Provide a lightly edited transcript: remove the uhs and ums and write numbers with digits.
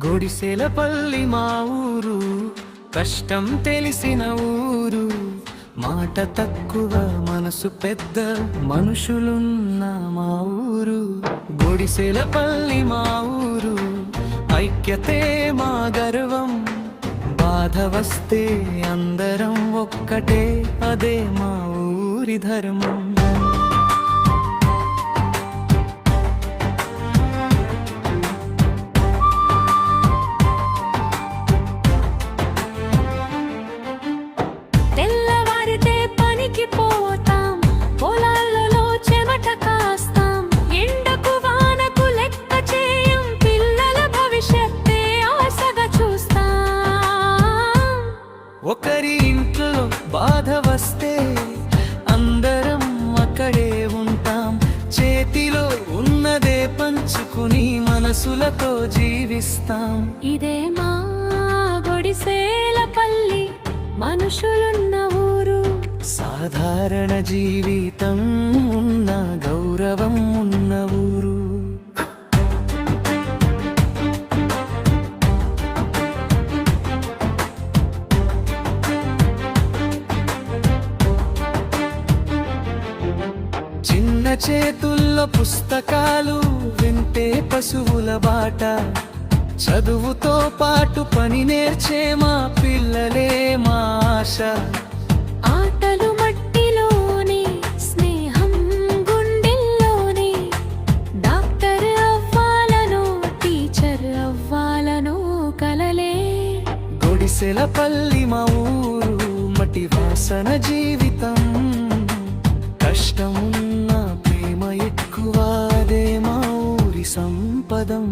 గుడిసెలపల్లి మా ఊరు, కష్టం తెలిసిన ఊరు. మాట తక్కువ మనసు పెద్ద మనుషులున్న మా ఊరు. గుడిసెలపల్లి మా ఊరు, ఐక్యతే మా గర్వం. బాధ వస్తే అందరం ఒక్కటే, అదే మా ఊరి ధర్మం. తెల్లవారితే పనికి పోతాం, పొలాలలో చెమట కాస్తాం. ఎండకు వానకు లెక్క చేయం, పిల్లల భవిష్యత్తే ఆశగా చూస్తాం. ఒకరి ఇంట్లో బాధ వస్తే అందరం అక్కడే ఉంటాం. చేతిలో ఉన్నదే పంచుకుని మనసులతో జీవిస్తాం. ఇదే మా గుడిసెలపల్లి, మనుషులున్న ఊరు. సాధారణ జీవితం ఉన్న గౌరవం ఉన్న ఊరు. చిన్న చేతుల్లో పుస్తకాలు, వింటే పశువుల బాట. చదువుతో పాటు పని నేర్చే మా పిల్లలే మా ఆశ. ఆటలు మట్టిలోనే, స్నేహం గుండెల్లోనే. డాక్టర్ అవ్వాలనో, టీచర్ అవ్వాలనో కలలే. గుడిసెలపల్లి మా ఊరు, మట్టి వాసన జీవితం. కష్టమున్న ప్రేమ ఎక్కువ, అదే మా ఊరి సంపదం.